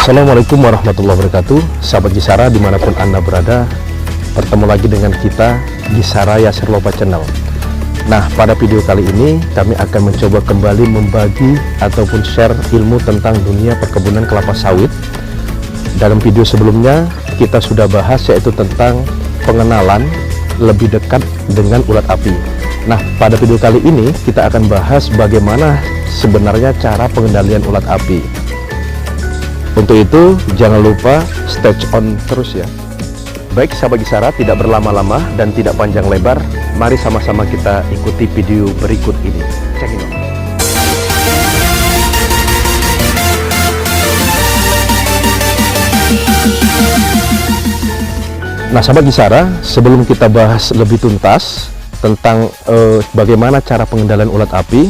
Assalamualaikum warahmatullahi wabarakatuh. Sahabat Gisara dimanapun Anda berada, bertemu lagi dengan kita Gisara Yasir Lopa Channel. Nah, pada video kali ini kami akan mencoba kembali membagi ataupun share ilmu tentang dunia perkebunan kelapa sawit. Dalam video sebelumnya kita sudah bahas, yaitu tentang pengenalan lebih dekat dengan ulat api. Nah, pada video kali ini kita akan bahas bagaimana sebenarnya cara pengendalian ulat api. Untuk itu jangan lupa stay on terus ya. Baik sahabat Gisara, tidak berlama-lama dan tidak panjang lebar, mari sama-sama kita ikuti video berikut ini. Check it out. Nah sahabat Gisara, sebelum kita bahas lebih tuntas tentang bagaimana cara pengendalian ulat api,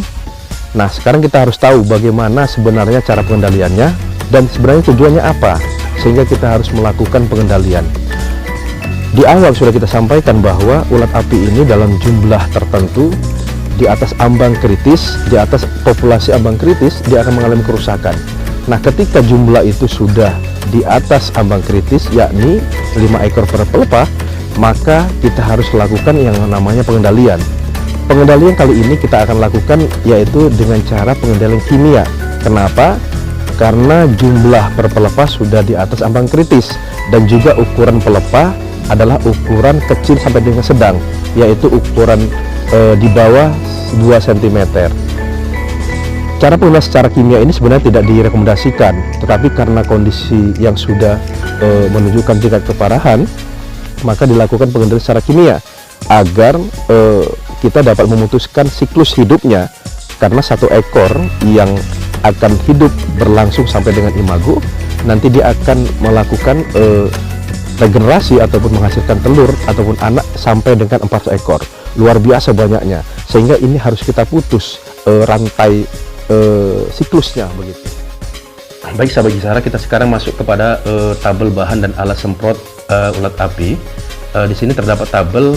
nah sekarang kita harus tahu bagaimana sebenarnya cara pengendaliannya dan sebenarnya tujuannya apa, sehingga kita harus melakukan pengendalian. Di awal sudah kita sampaikan bahwa ulat api ini dalam jumlah tertentu di atas ambang kritis, di atas populasi ambang kritis, dia akan mengalami kerusakan. Nah, ketika jumlah itu sudah di atas ambang kritis, yakni 5 ekor per pelepah, maka kita harus lakukan yang namanya pengendalian. Pengendalian kali ini kita akan lakukan yaitu dengan cara pengendalian kimia. Kenapa? Karena jumlah per pelepah sudah di atas ambang kritis, dan juga ukuran pelepah adalah ukuran kecil sampai dengan sedang, yaitu ukuran di bawah 2 cm. Cara pengendalian secara kimia ini sebenarnya tidak direkomendasikan, tetapi karena kondisi yang sudah menunjukkan tingkat keparahan, maka dilakukan pengendalian secara kimia agar kita dapat memutuskan siklus hidupnya. Karena satu ekor yang akan hidup berlangsung sampai dengan imago, nanti dia akan melakukan regenerasi ataupun menghasilkan telur ataupun anak sampai dengan 4 ekor. Luar biasa banyaknya, sehingga ini harus kita putus rantai siklusnya begitu. Baik sahabat Gisara, kita sekarang masuk kepada tabel bahan dan alat semprot ulat api. Di sini terdapat tabel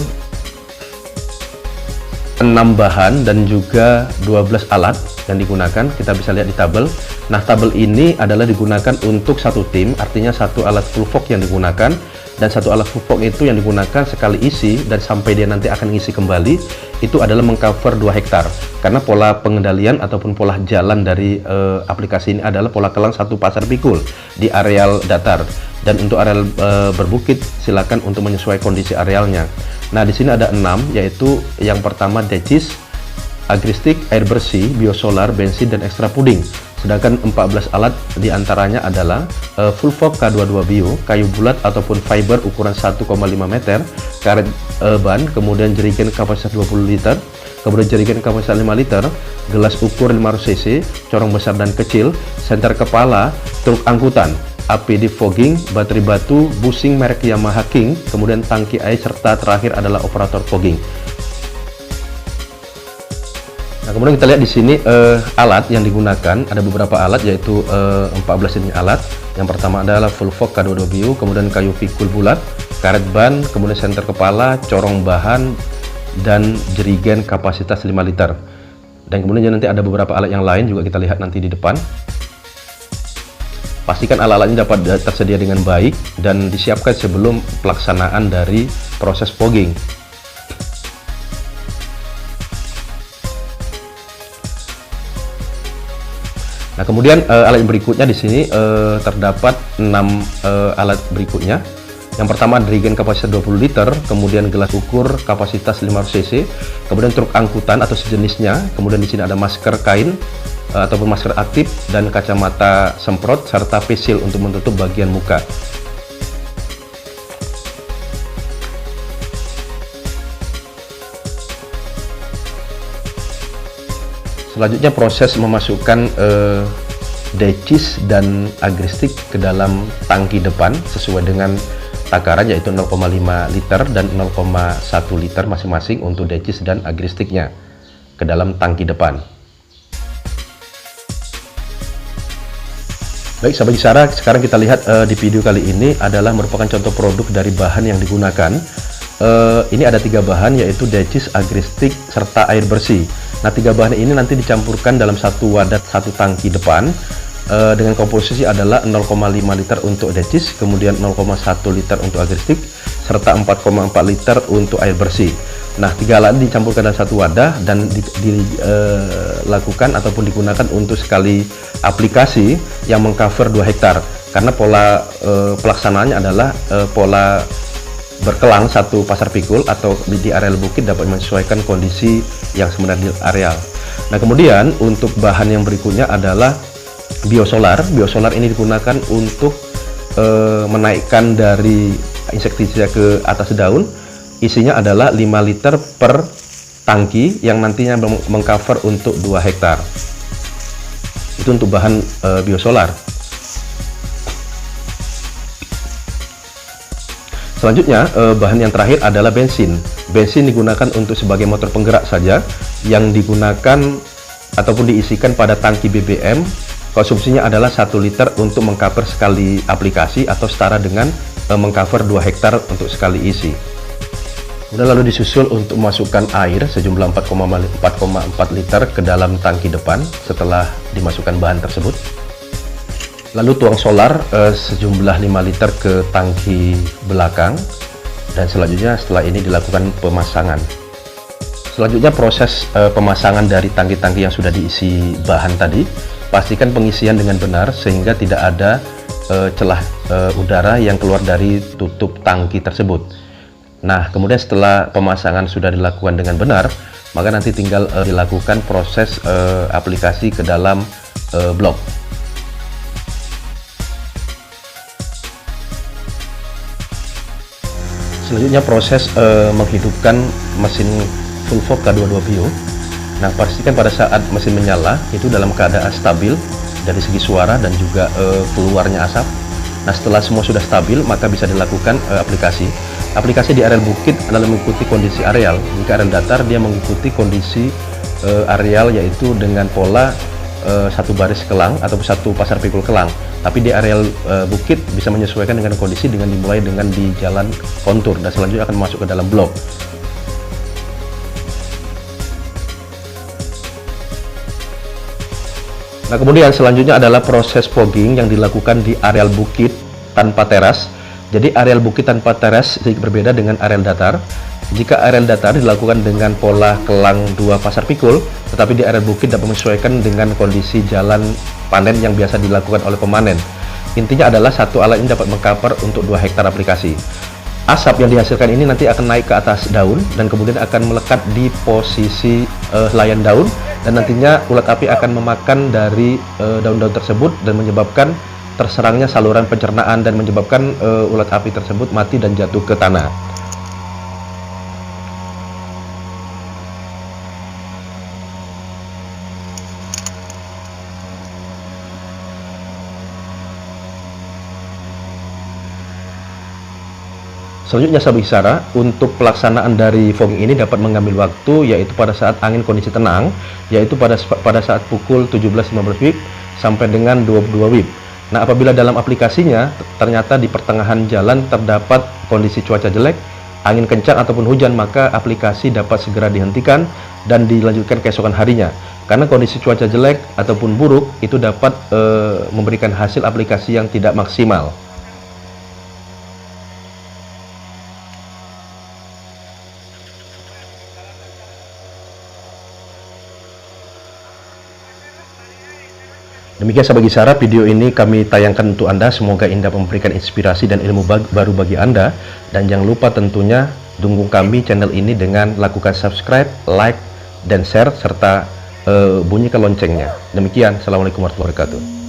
6 bahan dan juga 12 alat yang digunakan. Kita bisa lihat di tabel. Nah, tabel ini adalah digunakan untuk satu tim, artinya satu alat full fog yang digunakan, dan satu alat full fog itu yang digunakan sekali isi dan sampai dia nanti akan ngisi kembali, itu adalah mengcover 2 hektar. Karena pola pengendalian ataupun pola jalan dari aplikasi ini adalah pola kelang satu pasar pikul di areal datar, dan untuk areal berbukit silakan untuk menyesuaikan kondisi arealnya. Nah, di sini ada 6, yaitu yang pertama Decis, Agristik, air bersih, biosolar, bensin, dan ekstra puding. Sedangkan 14 alat diantaranya adalah full fog K22 bio, kayu bulat ataupun fiber ukuran 1,5 meter, karet ban, kemudian jerigen kapasitas 20 liter, kemudian jerigen kapasitas 5 liter, gelas ukur 500 cc, corong besar dan kecil, senter kepala, truk angkutan, APD fogging, baterai batu, busing merek Yamaha King, kemudian tangki air, serta terakhir adalah operator fogging. Nah, kemudian kita lihat di sini alat yang digunakan, ada beberapa alat, yaitu 14 jenis alat. Yang pertama adalah full fog K22 bio, kemudian kayu pikul bulat, karet ban, kemudian senter kepala, corong bahan, dan jerigen kapasitas 5 liter. Dan kemudian nanti ada beberapa alat yang lain juga kita lihat nanti di depan. Pastikan alat-alatnya dapat tersedia dengan baik dan disiapkan sebelum pelaksanaan dari proses fogging. Nah, kemudian alat berikutnya di sini terdapat 6 alat berikutnya. Yang pertama jerigen kapasitas 20 liter, kemudian gelas ukur kapasitas 500 cc, kemudian truk angkutan atau sejenisnya, kemudian di sini ada masker kain ataupun masker aktif dan kacamata semprot serta face shield untuk menutup bagian muka. Selanjutnya proses memasukkan Decis dan Agristik ke dalam tangki depan sesuai dengan takaran, yaitu 0,5 liter dan 0,1 liter masing-masing untuk Decis dan Agristiknya ke dalam tangki depan. Baik sahabat Gisara, sekarang kita lihat di video kali ini adalah merupakan contoh produk dari bahan yang digunakan. Ini ada 3 bahan, yaitu Decis, Agristik, serta air bersih. Nah, 3 bahan ini nanti dicampurkan dalam satu wadah satu tangki depan. dengan komposisi adalah 0,5 liter untuk decis, kemudian 0,1 liter untuk agristik, serta 4,4 liter untuk air bersih. Nah, 3 alat dicampurkan dalam satu wadah dan dilakukan ataupun digunakan untuk sekali aplikasi yang mengcover 2 hektar. Karena pola pelaksanaannya adalah pola berkelang satu pasar pikul atau di areal bukit dapat menyesuaikan kondisi yang sebenarnya di areal. Nah, kemudian untuk bahan yang berikutnya adalah biosolar. Biosolar ini digunakan untuk menaikkan dari insektisida ke atas daun. Isinya adalah 5 liter per tangki yang nantinya mengcover untuk 2 hektar. Itu untuk bahan biosolar. Selanjutnya, bahan yang terakhir adalah bensin. Bensin digunakan untuk sebagai motor penggerak saja, yang digunakan ataupun diisikan pada tangki BBM. Konsumsinya adalah 1 liter untuk mengcover sekali aplikasi atau setara dengan mengcover 2 hektar untuk sekali isi. Kemudian lalu disusul untuk memasukkan air sejumlah 4,4 liter ke dalam tangki depan setelah dimasukkan bahan tersebut. Lalu tuang solar sejumlah 5 liter ke tangki belakang, dan selanjutnya setelah ini dilakukan pemasangan. Selanjutnya proses pemasangan dari tangki-tangki yang sudah diisi bahan tadi. Pastikan pengisian dengan benar sehingga tidak ada celah udara yang keluar dari tutup tangki tersebut. Nah, kemudian setelah pemasangan sudah dilakukan dengan benar, maka nanti tinggal dilakukan proses aplikasi ke dalam blok. Selanjutnya proses menghidupkan mesin Fulvoc K22 Bio. Nah, pastikan pada saat mesin menyala itu dalam keadaan stabil dari segi suara dan juga keluarnya asap. Nah, setelah semua sudah stabil, maka bisa dilakukan aplikasi. Aplikasi di areal bukit adalah mengikuti kondisi areal. Jika areal datar, dia mengikuti kondisi areal, yaitu dengan pola satu baris kelang atau satu pasar pikul kelang. Tapi di areal bukit bisa menyesuaikan dengan kondisi dengan dimulai dengan di jalan kontur dan selanjutnya akan masuk ke dalam blok. Nah, kemudian selanjutnya adalah proses fogging yang dilakukan di areal bukit tanpa teras. Jadi areal bukit tanpa teras sedikit berbeda dengan areal datar. Jika areal datar dilakukan dengan pola kelang 2 pasar pikul, tetapi di areal bukit dapat menyesuaikan dengan kondisi jalan panen yang biasa dilakukan oleh pemanen. Intinya adalah satu alat ini dapat mengcover untuk 2 hektar aplikasi. Asap yang dihasilkan ini nanti akan naik ke atas daun dan kemudian akan melekat di posisi layan daun, dan nantinya ulat api akan memakan dari daun-daun tersebut dan menyebabkan terserangnya saluran pencernaan dan menyebabkan ulat api tersebut mati dan jatuh ke tanah. Selanjutnya sahabat Kisara, untuk pelaksanaan dari fogging ini dapat mengambil waktu, yaitu pada saat angin kondisi tenang, yaitu pada saat pukul 17.15 WIB sampai dengan 22 WIB. Nah, apabila dalam aplikasinya ternyata di pertengahan jalan terdapat kondisi cuaca jelek, angin kencang ataupun hujan, maka aplikasi dapat segera dihentikan dan dilanjutkan keesokan harinya. Karena kondisi cuaca jelek ataupun buruk itu dapat memberikan hasil aplikasi yang tidak maksimal. Demikian sahabat Kisara, video ini kami tayangkan untuk Anda. Semoga ini dapat memberikan inspirasi dan ilmu baru bagi Anda. Dan jangan lupa tentunya dukung kami channel ini dengan lakukan subscribe, like, dan share, serta bunyikan loncengnya. Demikian, Assalamualaikum warahmatullahi wabarakatuh.